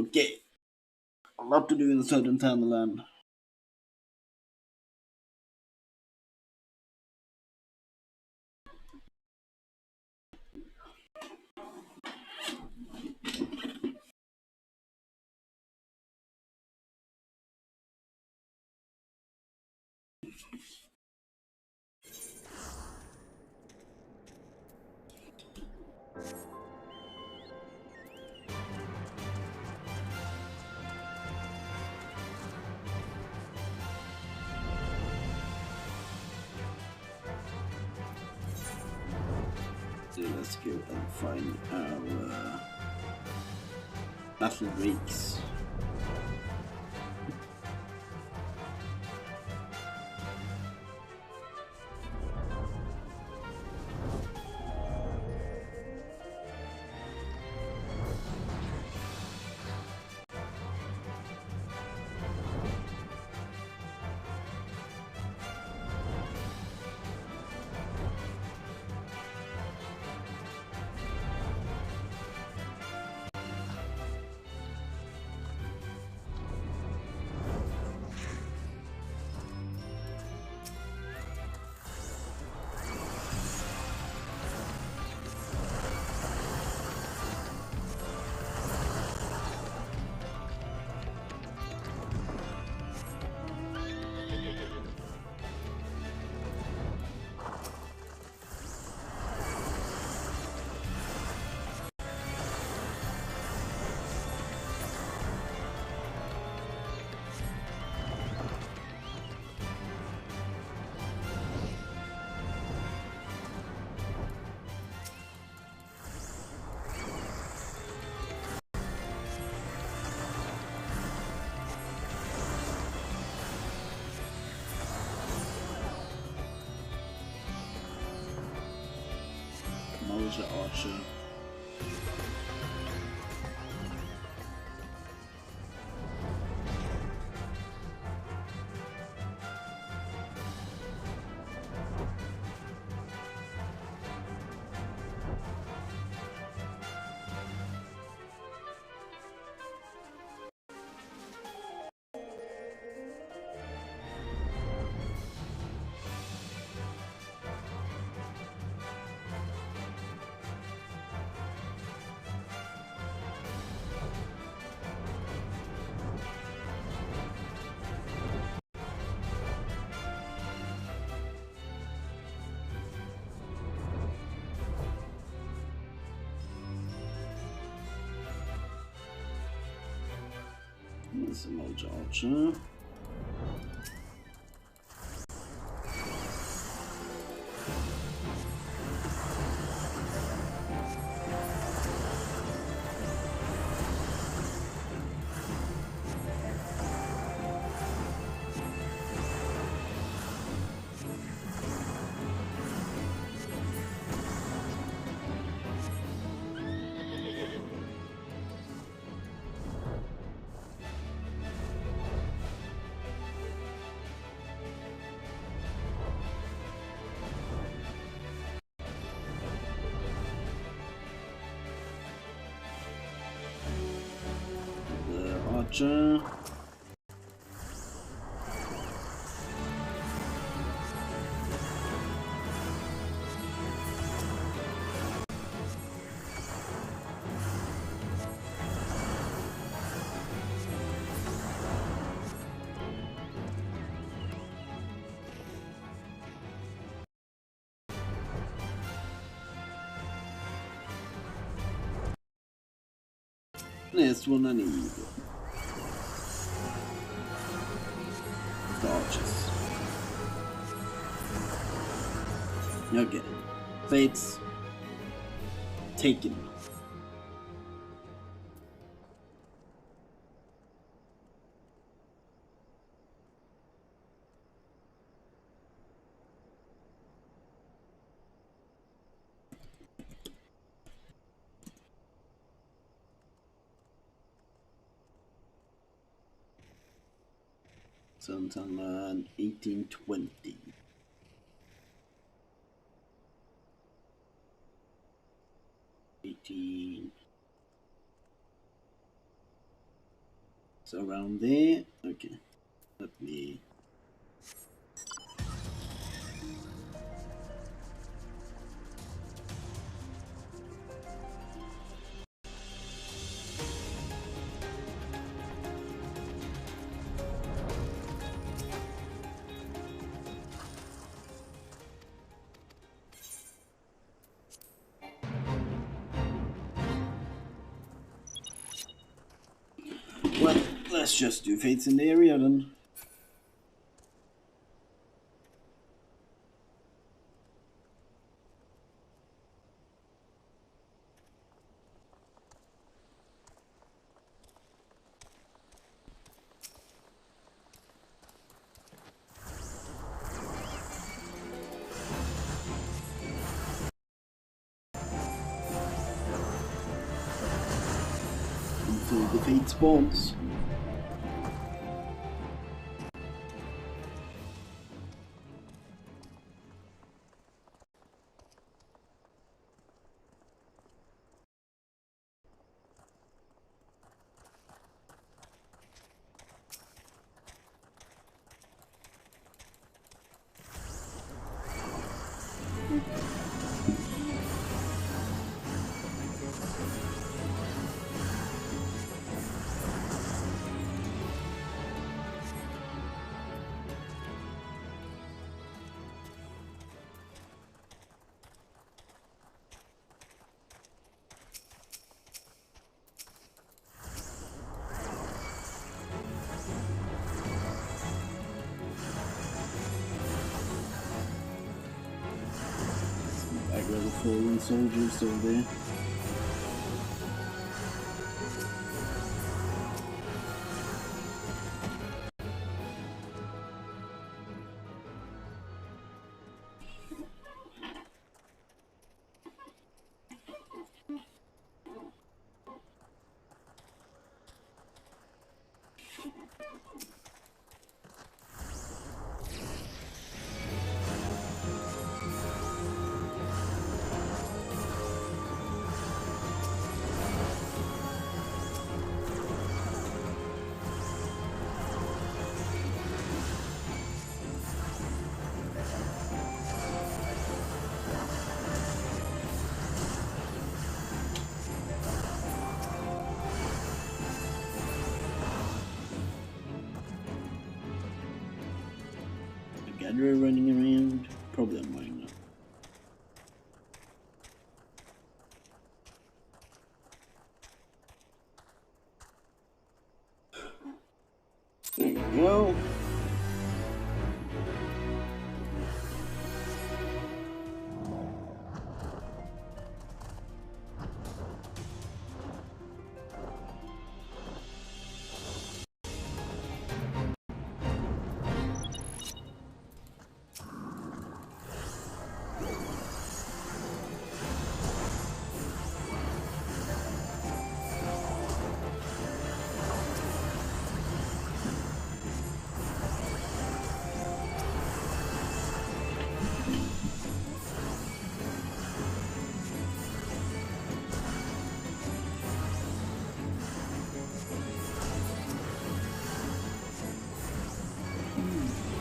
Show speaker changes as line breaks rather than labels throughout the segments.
Okay. A lot to do in certain Thailand. So let's go and find our battle breaks. Major Archer. That's a Major Archer. Archer. Next one I need. The archers. Okay. Fates. Taken. Sometime 1820. So around there. Okay. Let me. Well, let's just do fates in the area then. Until the fate spawns. Level fallen soldiers over there. Gatherer running around, probably annoying now. There we go.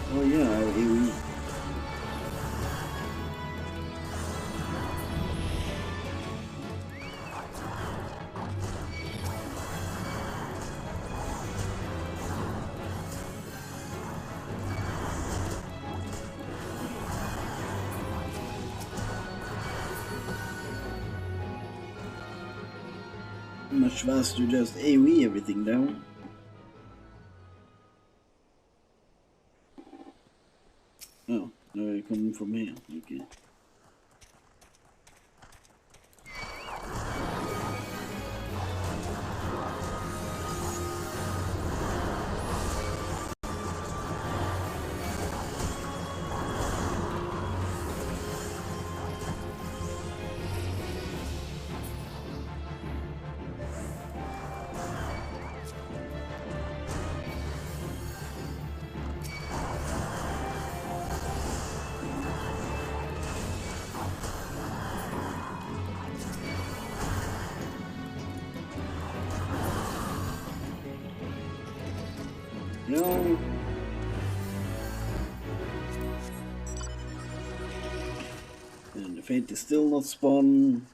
Oh yeah, AoE. Much faster just AoE everything down. Oh, they're coming from here, okay. No. And the fate is still not spawned.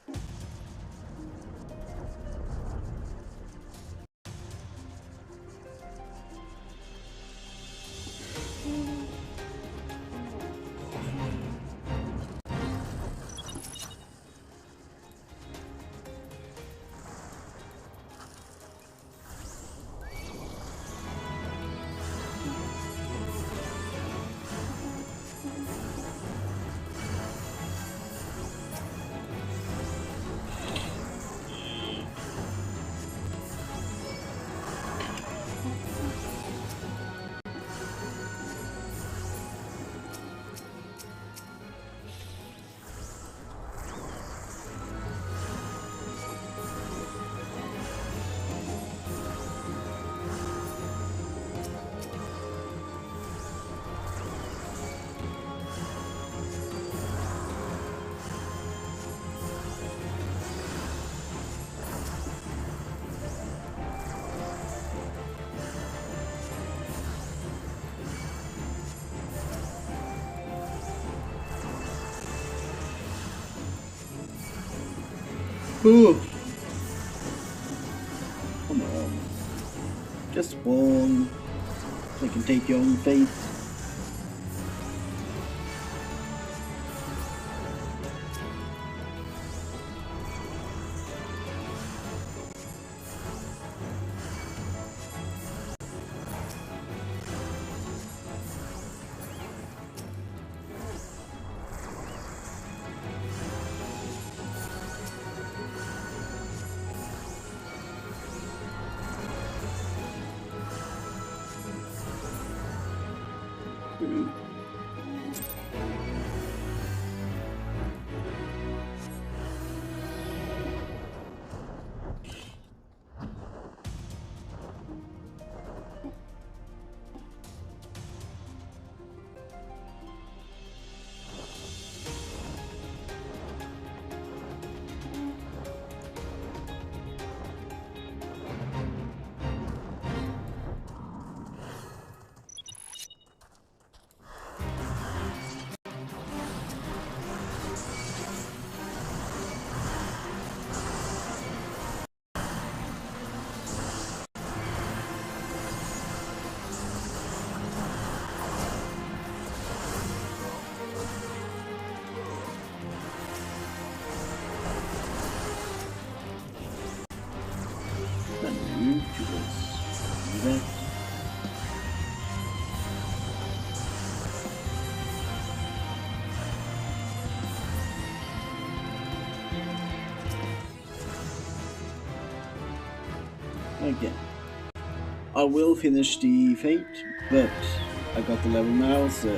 Ooh. Come on. Just spawn. So you can take your own fate. Again. I will finish the fate, but I got the level now, so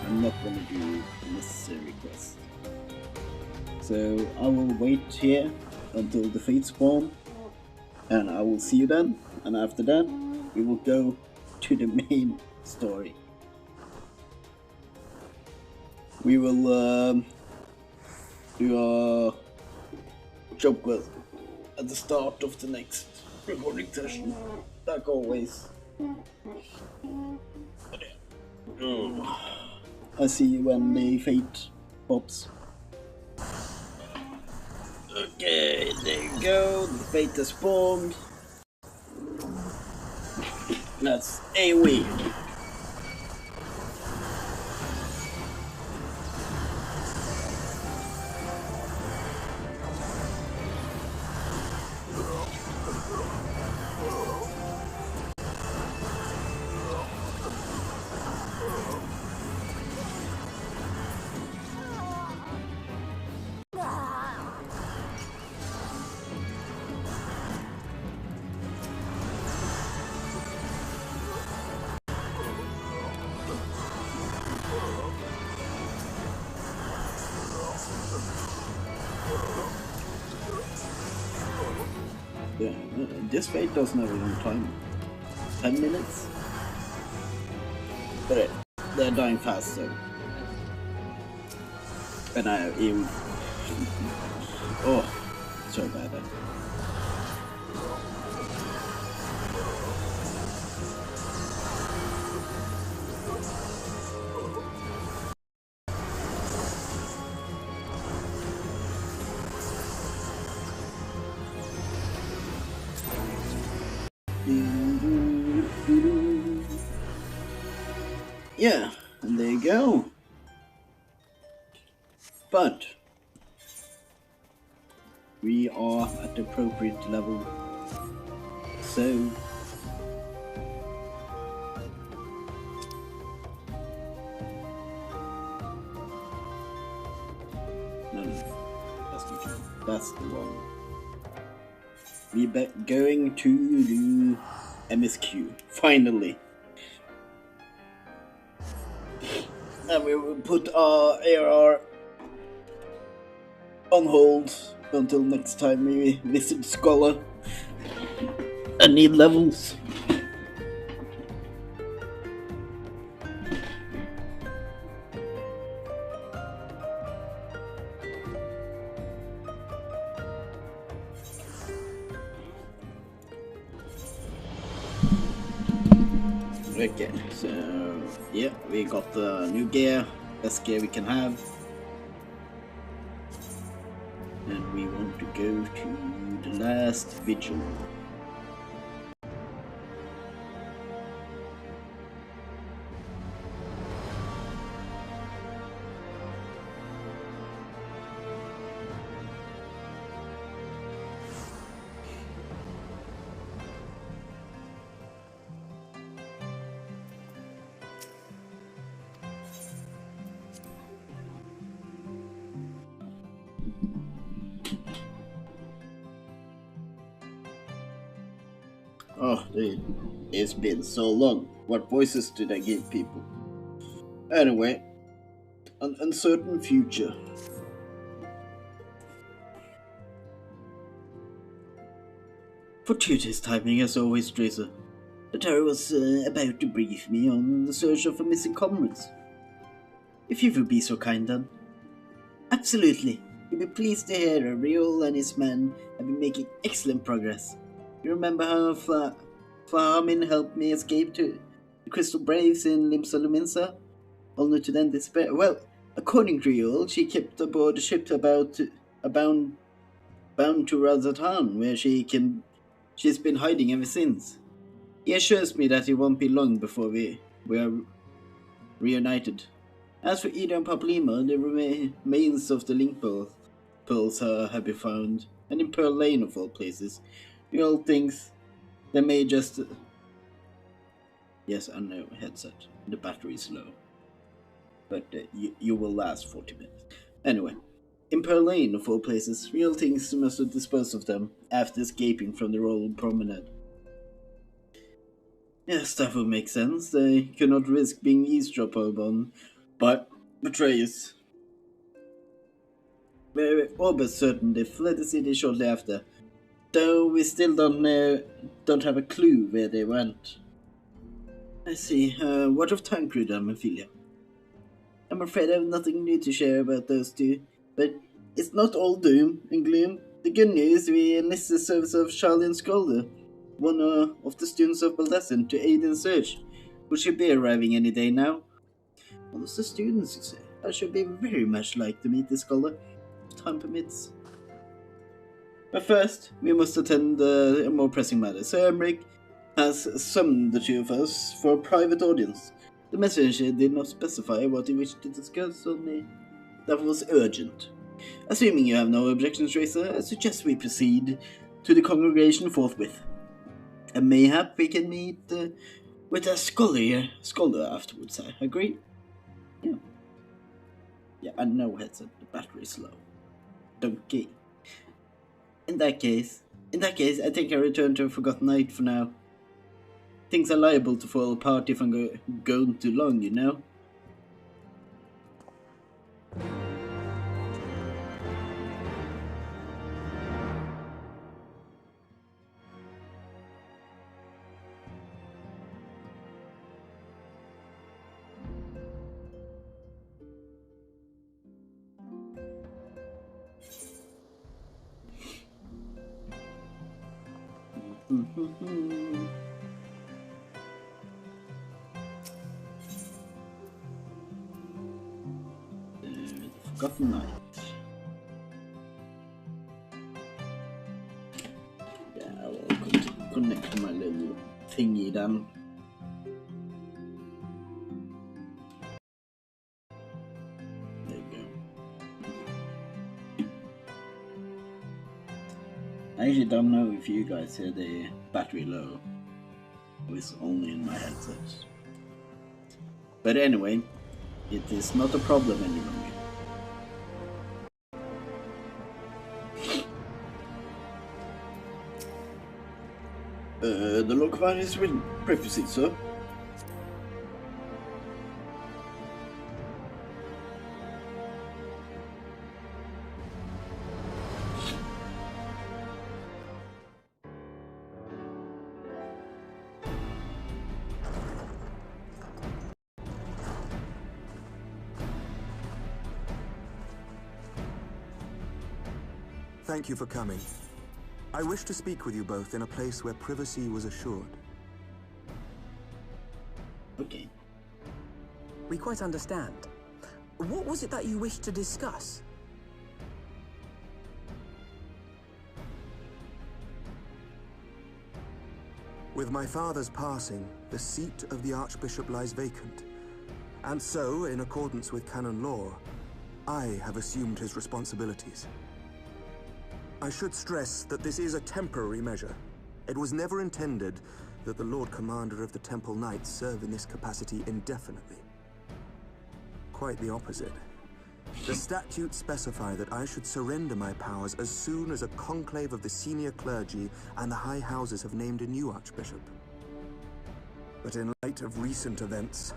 I'm not gonna do the necessary quest. So I will wait here until the fate spawn, and I will see you then, and after that we will go to the main story. We will do a job quest at the start of the next recording session, like always. I see you when the fate pops. Okay, there you go, the fate has spawned. That's AoE. Yeah, this fate doesn't have a long time. 10 minutes? But they're dying fast, so. And I even. Oh, so bad. Yeah, and there you go. But we are at the appropriate level, so no, that's not true. That's the wrong. We're going to do MSQ finally, and we will put our AR on hold until next time we visit Scholar. I need levels. Okay, so yeah, we got the new gear, best gear we can have. And we want to go to the last vigil. Oh, it's been so long. What voices did I give people? Anyway, an uncertain future. Fortuitous timing as always, Drazor. The tower was about to brief me on the search of a missing comrades. If you would be so kind, then. Absolutely. You'll be pleased to hear Riol and his men have been making excellent progress. You remember how Flamin helped me escape to the Crystal Braves in Limsa, only to then despair? Well, according to Riol, she kept aboard a ship bound to Razatan, where she's been hiding ever since. He assures me that it won't be long before we are reunited. As for Ida and Paplima, the remains of the link pearls have been found, and in Pearl Lane of all places. Riol thinks they may just... Yes, I know, headset. The battery is low. But you will last 40 minutes. Anyway, in Pearl Lane of all places, Riol thinks they must have disposed of them after escaping from the Royal Promenade. Yes, that would make sense. They could not risk being eavesdropped upon by betrayers. We're almost certain they fled the city shortly after, though we still don't have a clue where they went. I see. What of Tancred and Ophelia? I'm afraid I have nothing new to share about those two, but it's not all doom and gloom. The good news, we enlisted the service of Charlie and Scolder, one of the students of Baldessin, to aid in the search, who should be arriving any day now. One of the students, you say? I should be very much like to meet the scholar, if time permits. But first, we must attend a more pressing matter. Sir Emmerich has summoned the two of us for a private audience. The messenger did not specify what he wished to discuss, only that was urgent. Assuming you have no objections, Drazor, I suggest we proceed to the congregation forthwith. And mayhap we can meet with a scholar afterwards, I agree? Yeah. Yeah, I know, headset, the battery is low. Okay. In that case, I think I return to a Forgotten Night for now. Things are liable to fall apart if I'm going too long, you know? Forgotten Night. Yeah, I will connect to my little thingy then. There you go. I actually don't know if you guys hear the battery low, or it's only in my headset. But anyway, it is not a problem any longer. The local is with prefaces, sir.
Thank you for coming. I wish to speak with you both in a place where privacy was assured.
Okay.
We quite understand. What was it that you wished to discuss?
With my father's passing, the seat of the Archbishop lies vacant. And so, in accordance with canon law, I have assumed his responsibilities. I should stress that this is a temporary measure. It was never intended that the Lord Commander of the Temple Knights serve in this capacity indefinitely. Quite the opposite. The statutes specify that I should surrender my powers as soon as a conclave of the senior clergy and the high houses have named a new archbishop. But in light of recent events,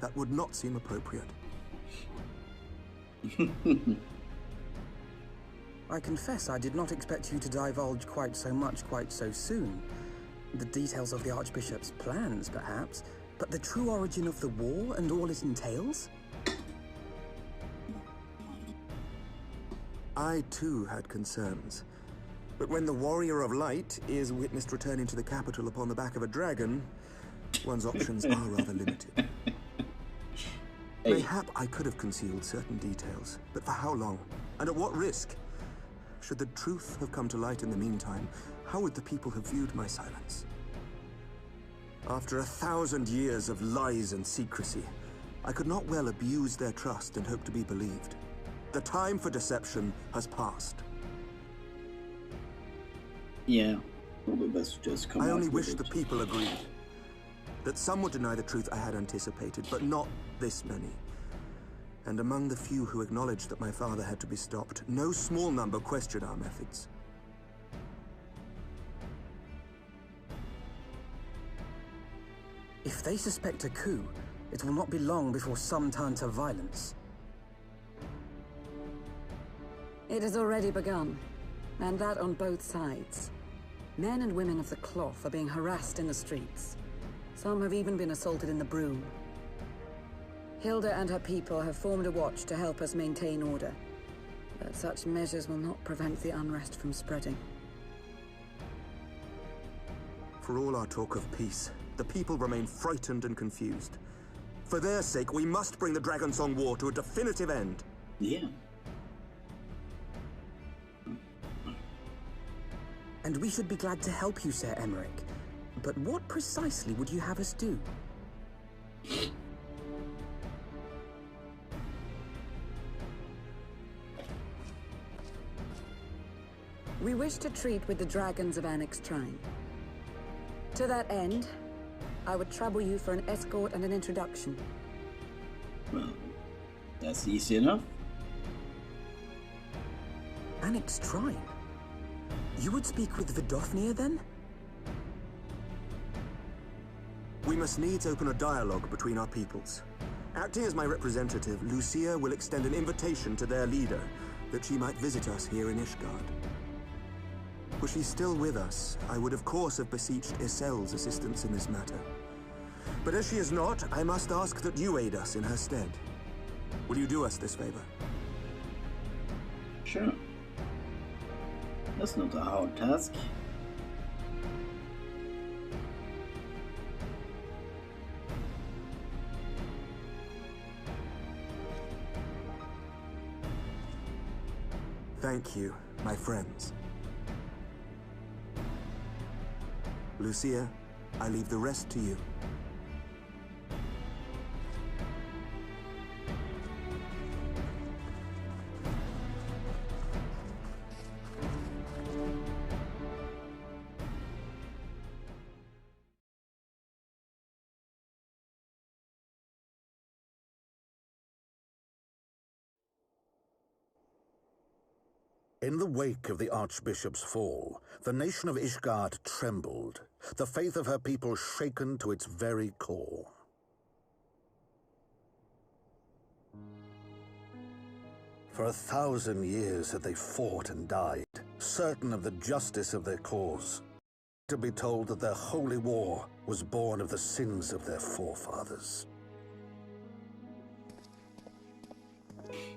that would not seem appropriate.
I confess I did not expect you to divulge quite so much quite so soon. The details of the Archbishop's plans, perhaps, but the true origin of the war and all it entails?
I too had concerns. But when the Warrior of Light is witnessed returning to the capital upon the back of a dragon, one's options are rather limited.
Hey.
Mayhap I could have concealed certain details, but for how long? And at what risk? Should the truth have come to light in the meantime, how would the people have viewed my silence? After 1,000 years of lies and secrecy, I could not well abuse their trust and hope to be believed. The time for deception has passed.
Yeah, probably best just come
I
out
only
with
wish
it.
the people agreed. That some would deny the truth I had anticipated, but not this many. And among the few who acknowledged that my father had to be stopped, no small number questioned our methods.
If they suspect a coup, it will not be long before some turn to violence.
It has already begun, and that on both sides. Men and women of the cloth are being harassed in the streets. Some have even been assaulted in the broom. Hilda and her people have formed a watch to help us maintain order. But such measures will not prevent the unrest from spreading.
For all our talk of peace, the people remain frightened and confused. For their sake, we must bring the Dragonsong War to a definitive end.
Yeah.
And we should be glad to help you, Sir Emmerich. But what precisely would you have us do?
We wish to treat with the dragons of XIV. To that end, I would trouble you for an escort and an introduction.
Well, that's easy enough.
XIV? You would speak with Vidofnir then?
We must needs open a dialogue between our peoples. Acting as my representative, Lucia will extend an invitation to their leader, that she might visit us here in Ishgard. Were she still with us, I would of course have beseeched Isel's assistance in this matter. But as she is not, I must ask that you aid us in her stead. Will you do us this favor?
Sure. That's not a hard task.
Thank you, my friends. Lucia, I leave the rest to you.
In the wake of the Archbishop's fall, the nation of Ishgard trembled, the faith of her people shaken to its very core. For 1,000 years had they fought and died, certain of the justice of their cause, to be told that their holy war was born of the sins of their forefathers.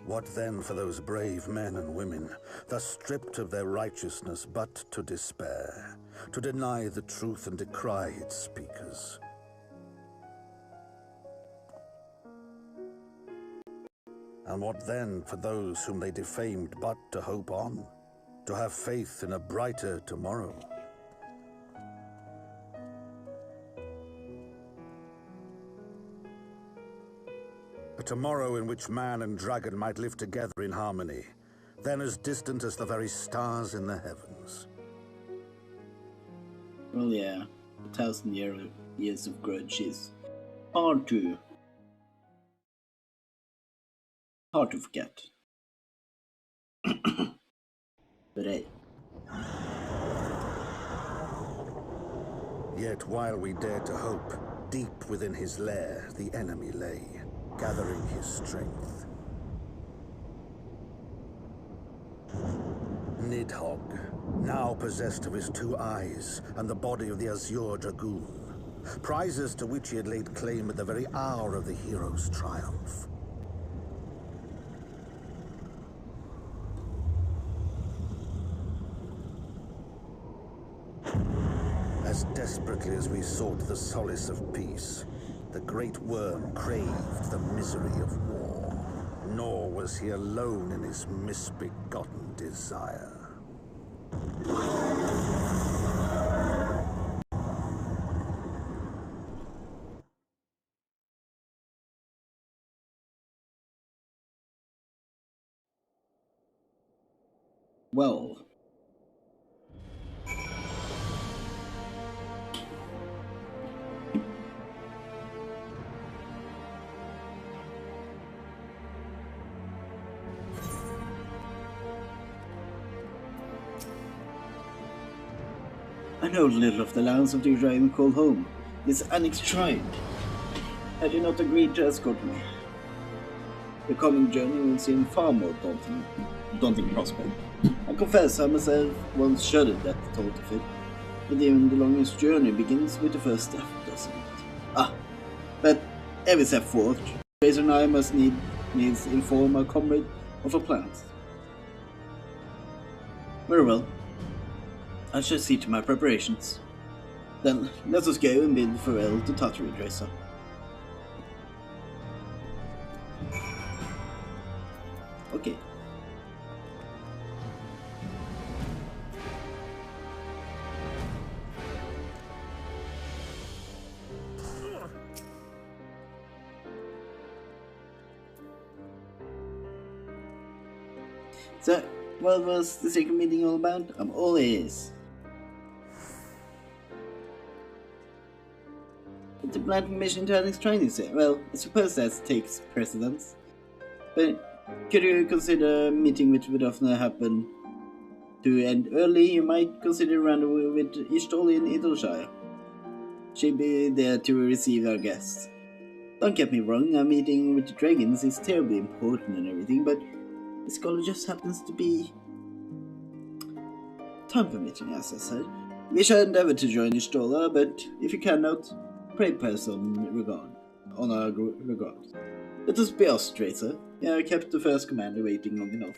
What then for those brave men and women, thus stripped of their righteousness but to despair, to deny the truth and decry its speakers? And what then for those whom they defamed but to hope on, to have faith in a brighter tomorrow? A tomorrow in which man and dragon might live together in harmony, then as distant as the very stars in the heavens.
Well, yeah, 1,000 years of grudge is hard to forget. But hey.
Yet while we dared to hope, deep within his lair the enemy lay, gathering his strength. Nidhogg, now possessed of his 2 eyes and the body of the Azure Dragoon, prizes to which he had laid claim at the very hour of the hero's triumph. As desperately as we sought the solace of peace, the great worm craved the misery of war. Nor was he alone in his misbegotten desire.
Well, I know little of the lands of the dragon called home. This annexed tribe. Had you not agreed to escort me, the coming journey will seem far more daunting prospect. I confess I myself once shuddered at the thought of it, but even the longest journey begins with the first step, doesn't it? But every step forth, Drazor and I must needs inform our comrade of our plans. Very well. I shall see to my preparations. Then let us go and bid farewell to Tatari, Drazor. Okay. So, what was the secret meeting all about? I'm all ears. The plan for mission to annex training, sir. Well, I suppose that takes precedence. But could you consider meeting which would often happen to end early? You might consider a rendezvous with Ishtol in Idolshire. She'd be there to receive our guests. Don't get me wrong, our meeting with the dragons is terribly important and everything, but the scholar just happens to be time permitting, as I said. We shall endeavor to join Ishtola, but if you cannot, pray pass on our regards. Let us be off, Drazor. We have kept the first commander waiting long enough.